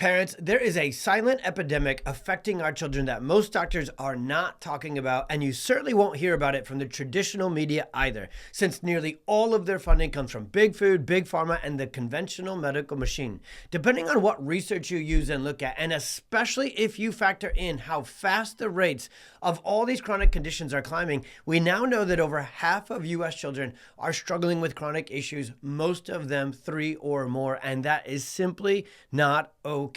Parents, there is a silent epidemic affecting our children that most doctors are not talking about, and you certainly won't hear about it from the traditional media either, since nearly all of their funding comes from big food, big pharma, and the conventional medical machine. Depending on what research you use and look at, and especially if you factor in how fast the rates of all these chronic conditions are climbing, we now know that over half of U.S. children are struggling with chronic issues, most of them 3 or more, and that is simply not okay.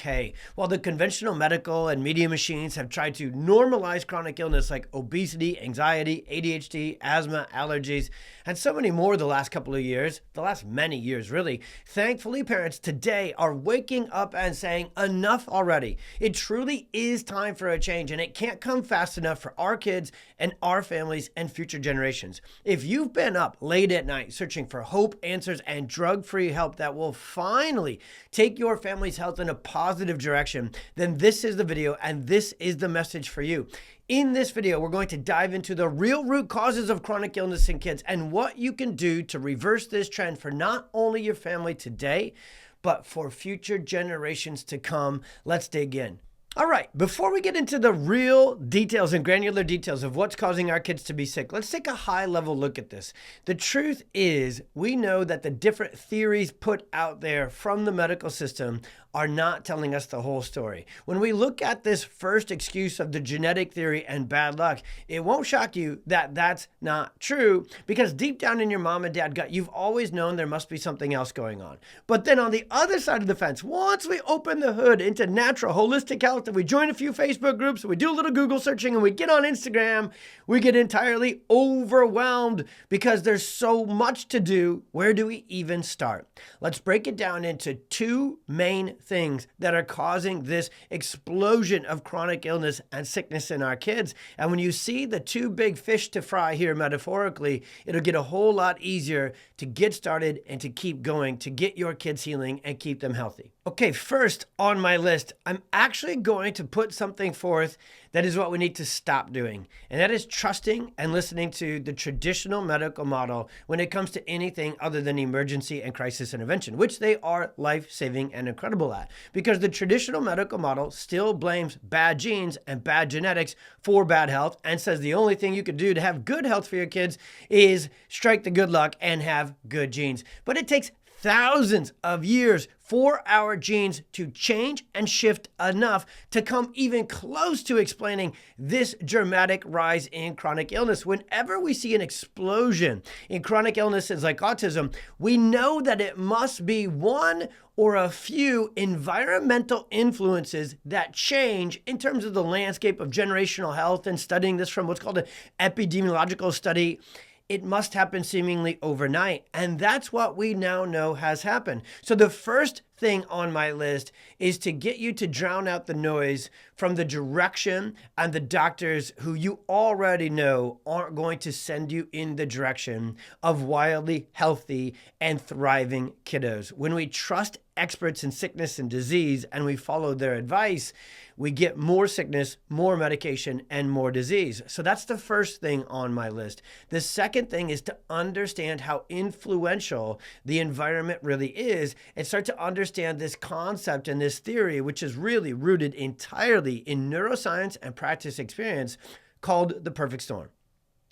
While the conventional medical and media machines have tried to normalize chronic illness like obesity, anxiety, ADHD, asthma, allergies, and so many more the last couple of years, the last many years really, thankfully parents today are waking up and saying enough already. It truly is time for a change, and it can't come fast enough for our kids and our families and future generations. If you've been up late at night searching for hope, answers, and drug-free help that will finally take your family's health in a positive direction, then this is the video and this is the message for you. In this video, we're going to dive into the real root causes of chronic illness in kids and what you can do to reverse this trend for not only your family today, but for future generations to come. Let's dig in. All right, before we get into the real details and granular details of what's causing our kids to be sick, let's take a high-level look at this. The truth is, we know that the different theories put out there from the medical system are not telling us the whole story. When we look at this first excuse of the genetic theory and bad luck, it won't shock you that that's not true, because deep down in your mom and dad gut, you've always known there must be something else going on. But then on the other side of the fence, once we open the hood into natural, holistic health, and we join a few Facebook groups, and we do a little Google searching, and we get on Instagram, we get entirely overwhelmed because there's so much to do. Where do we even start? Let's break it down into 2 main things that are causing this explosion of chronic illness and sickness in our kids. And when you see the 2 big fish to fry here metaphorically, it'll get a whole lot easier to get started and to keep going, to get your kids healing and keep them healthy. Okay, first on my list, I'm actually going to put something forth that is what we need to stop doing. And that is trusting and listening to the traditional medical model when it comes to anything other than emergency and crisis intervention, which they are life-saving and incredible at. Because the traditional medical model still blames bad genes and bad genetics for bad health and says the only thing you could do to have good health for your kids is strike the good luck and have good genes. But it takes thousands of years for our genes to change and shift enough to come even close to explaining this dramatic rise in chronic illness. Whenever we see an explosion in chronic illnesses like autism, we know that it must be one or a few environmental influences that change in terms of the landscape of generational health. And studying this from what's called an epidemiological study, it must happen seemingly overnight. And that's what we now know has happened. So the first thing on my list is to get you to drown out the noise from the direction and the doctors who you already know aren't going to send you in the direction of wildly healthy and thriving kiddos. When we trust experts in sickness and disease and we follow their advice, we get more sickness, more medication, and more disease. So that's the first thing on my list. The second thing is to understand how influential the environment really is and start to understand this concept and this theory, which is really rooted entirely in neuroscience and practice experience, called the perfect storm.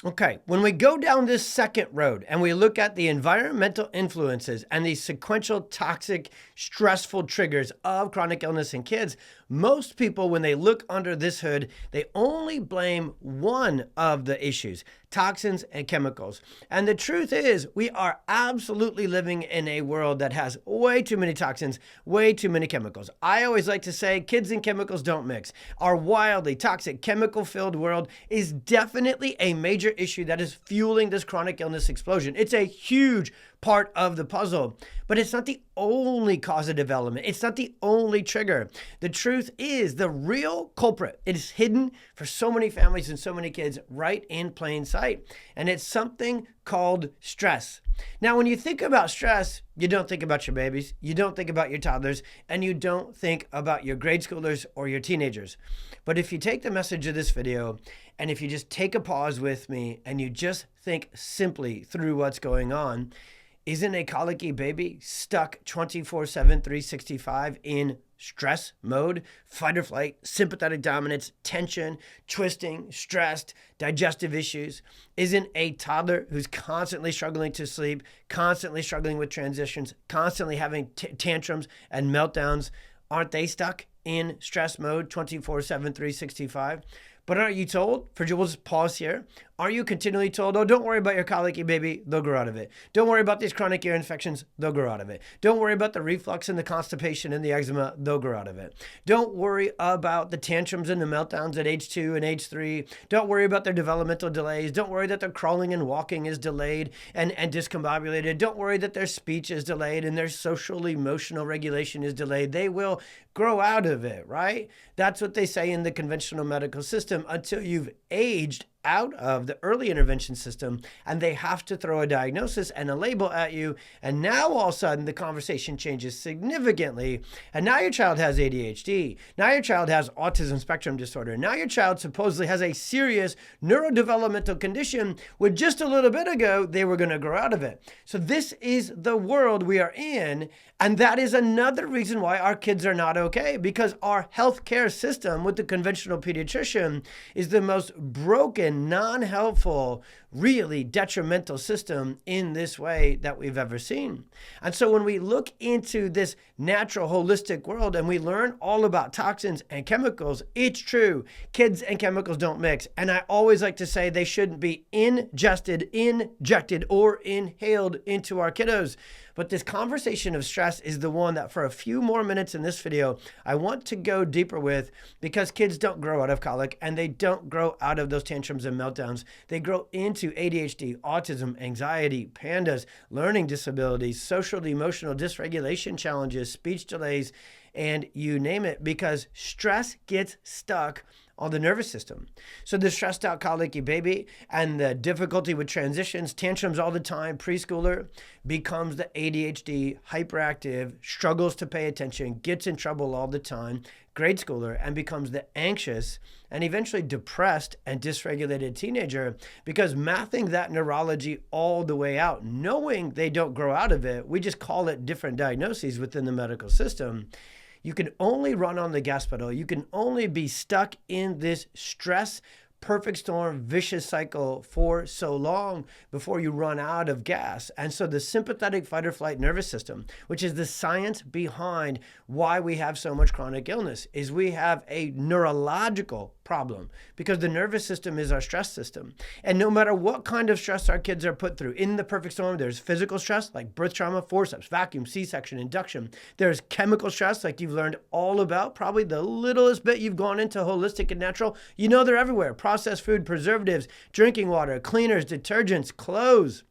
Okay, when we go down this second road and we look at the environmental influences and the sequential toxic, stressful triggers of chronic illness in kids, most people, when they look under this hood, they only blame one of the issues: toxins and chemicals. And the truth is, we are absolutely living in a world that has way too many toxins, way too many chemicals. I always like to say kids and chemicals don't mix. Our wildly toxic, chemical-filled world is definitely a major issue that is fueling this chronic illness explosion. It's a huge part of the puzzle, but it's not the only causative element. It's not the only trigger. The truth is, the real culprit, it is hidden for so many families and so many kids right in plain sight. And it's something called stress. Now, when you think about stress, you don't think about your babies, you don't think about your toddlers, and you don't think about your grade schoolers or your teenagers. But if you take the message of this video, and if you just take a pause with me, and you just think simply through what's going on, isn't a colicky baby stuck 24/7, 365 in stress mode, fight or flight, sympathetic dominance, tension, twisting, stressed, digestive issues? Isn't a toddler who's constantly struggling to sleep, constantly struggling with transitions, constantly having tantrums and meltdowns, aren't they stuck in stress mode 24/7, 365? But aren't you told, we'll just pause here, aren't you continually told, oh, don't worry about your colicky baby, they'll grow out of it. Don't worry about these chronic ear infections, they'll grow out of it. Don't worry about the reflux and the constipation and the eczema, they'll grow out of it. Don't worry about the tantrums and the meltdowns at age 2 and age 3. Don't worry about their developmental delays. Don't worry that their crawling and walking is delayed and discombobulated. Don't worry that their speech is delayed and their social emotional regulation is delayed. They will grow out of it, right? That's what they say in the conventional medical system until you've aged out of the early intervention system and they have to throw a diagnosis and a label at you. And now all of a sudden the conversation changes significantly. And now your child has ADHD. Now your child has autism spectrum disorder. Now your child supposedly has a serious neurodevelopmental condition where just a little bit ago they were going to grow out of it. So this is the world we are in. And that is another reason why our kids are not okay, because our healthcare system with the conventional pediatrician is the most broken, non-helpful, really detrimental system in this way that we've ever seen. And so when we look into this natural, holistic world and we learn all about toxins and chemicals, it's true. Kids and chemicals don't mix. And I always like to say they shouldn't be ingested, injected, or inhaled into our kiddos. But this conversation of stress is the one that for a few more minutes in this video, I want to go deeper with, because kids don't grow out of colic and they don't grow out of those tantrums and meltdowns. They grow into ADHD, autism, anxiety, pandas, learning disabilities, social emotional dysregulation challenges, speech delays, and you name it, because stress gets stuck on the nervous system. So the stressed out colicky baby and the difficulty with transitions, tantrums all the time, preschooler, becomes the ADHD, hyperactive, struggles to pay attention, gets in trouble all the time, grade schooler, and becomes the anxious and eventually depressed and dysregulated teenager, because mapping that neurology all the way out, knowing they don't grow out of it, we just call it different diagnoses within the medical system. You can only run on the gas pedal. You can only be stuck in this stress, perfect storm, vicious cycle for so long before you run out of gas. And so the sympathetic fight or flight nervous system, which is the science behind why we have so much chronic illness, is we have a neurological problem, because the nervous system is our stress system. And no matter what kind of stress our kids are put through, in the perfect storm, there's physical stress like birth trauma, forceps, vacuum, C-section, induction. There's chemical stress like you've learned all about, probably the littlest bit you've gone into holistic and natural. You know they're everywhere. Processed food, preservatives, drinking water, cleaners, detergents, clothes.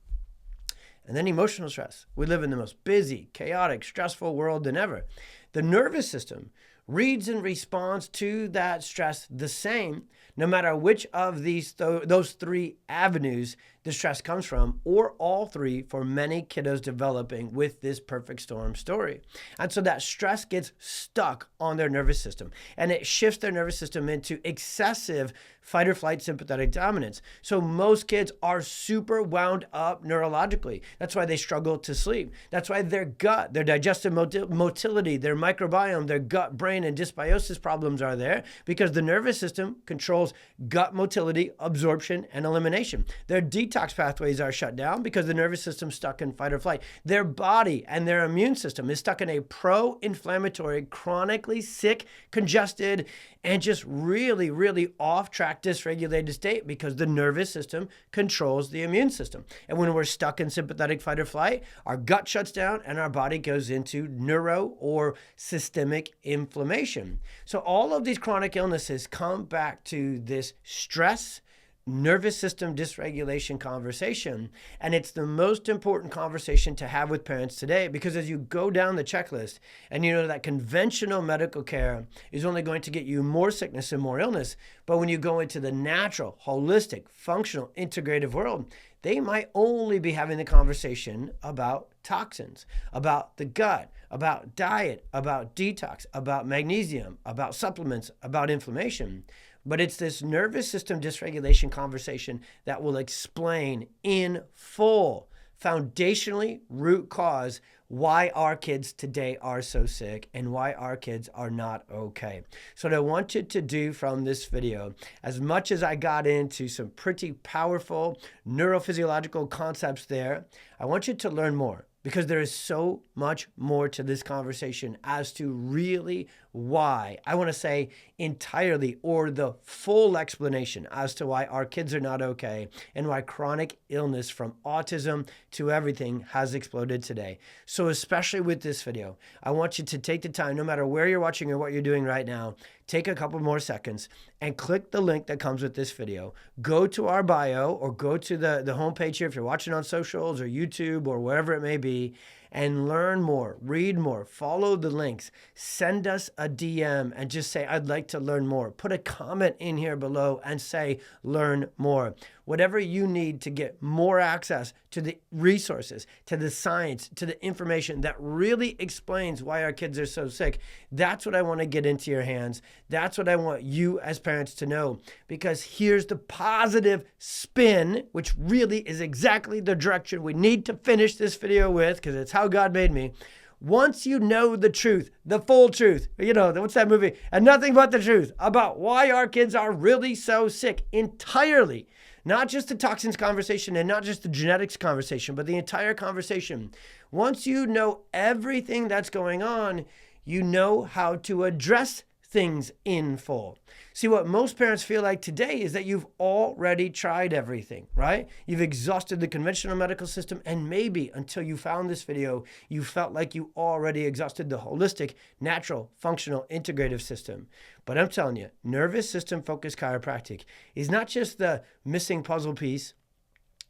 And then emotional stress. We live in the most busy, chaotic, stressful world than ever. The nervous system reads and responds to that stress the same, no matter which of those three avenues the stress comes from, or all three for many kiddos developing with this perfect storm story. And so that stress gets stuck on their nervous system, and it shifts their nervous system into excessive fight or flight sympathetic dominance. So most kids are super wound up neurologically. That's why they struggle to sleep. That's why their gut, their digestive motility, their microbiome, their gut, brain, and dysbiosis problems are there, because the nervous system controls gut motility, absorption, and elimination. Their detox pathways are shut down because the nervous system's stuck in fight or flight. Their body and their immune system is stuck in a pro-inflammatory, chronically sick, congested, and just really, really off-track dysregulated state, because the nervous system controls the immune system. And when we're stuck in sympathetic fight or flight, our gut shuts down and our body goes into neuro or systemic inflammation. So all of these chronic illnesses come back to this stress, nervous system dysregulation conversation. And it's the most important conversation to have with parents today, because as you go down the checklist and you know that conventional medical care is only going to get you more sickness and more illness, but when you go into the natural, holistic, functional, integrative world, they might only be having the conversation about toxins, about the gut, about diet, about detox, about magnesium, about supplements, about inflammation. But it's this nervous system dysregulation conversation that will explain in full foundationally root cause why our kids today are so sick and why our kids are not okay. So what I want you to do from this video, as much as I got into some pretty powerful neurophysiological concepts there, I want you to learn more, because there is so much more to this conversation as to really why, I want to say entirely, or the full explanation as to why our kids are not okay and why chronic illness from autism to everything has exploded today. So especially with this video, I want you to take the time, no matter where you're watching or what you're doing right now, take a couple more seconds and click the link that comes with this video. Go to our bio or go to the homepage here if you're watching on socials or YouTube or wherever it may be, and learn more, read more, follow the links, send us a DM and just say, I'd like to learn more. Put a comment in here below and say, learn more. Whatever you need to get more access to the resources, to the science, to the information that really explains why our kids are so sick, that's what I want to get into your hands. That's what I want you as parents to know, because here's the positive spin, which really is exactly the direction we need to finish this video with, because it's how God made me. Once you know the truth, the full truth, what's that movie? And Nothing But the Truth, about why our kids are really so sick entirely. Not just the toxins conversation and not just the genetics conversation, but the entire conversation. Once you know everything that's going on, you know how to address things in full. See, what most parents feel like today is that you've already tried everything, right? You've exhausted the conventional medical system, and maybe until you found this video, you felt like you already exhausted the holistic, natural, functional, integrative system. But I'm telling you, nervous system focused chiropractic is not just the missing puzzle piece.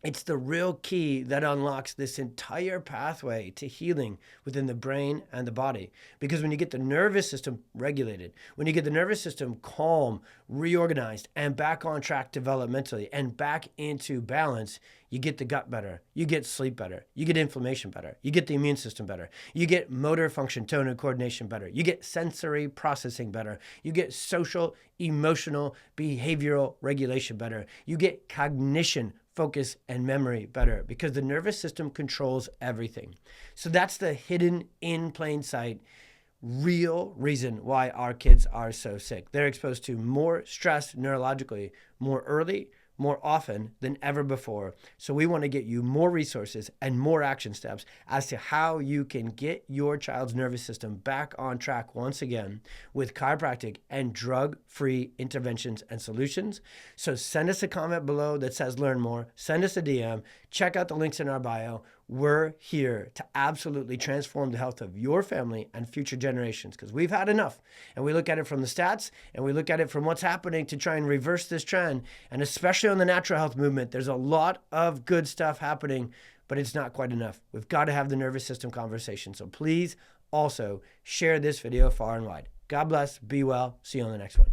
It's the real key that unlocks this entire pathway to healing within the brain and the body. Because when you get the nervous system regulated, when you get the nervous system calm, reorganized, and back on track developmentally and back into balance, you get the gut better, you get sleep better, you get inflammation better, you get the immune system better, you get motor function, tone, and coordination better, you get sensory processing better, you get social, emotional, behavioral regulation better, you get cognition, focus, and memory better, because the nervous system controls everything. So that's the hidden in plain sight real reason why our kids are so sick. They're exposed to more stress neurologically more early, more often than ever before. So we want to get you more resources and more action steps as to how you can get your child's nervous system back on track once again with chiropractic and drug-free interventions and solutions. So send us a comment below that says learn more. Send us a DM. Check out the links in our bio. We're here to absolutely transform the health of your family and future generations, because we've had enough. And we look at it from the stats, and we look at it from what's happening to try and reverse this trend. And especially on the natural health movement, there's a lot of good stuff happening, but it's not quite enough. We've got to have the nervous system conversation. So please also share this video far and wide. God bless. Be well. See you on the next one.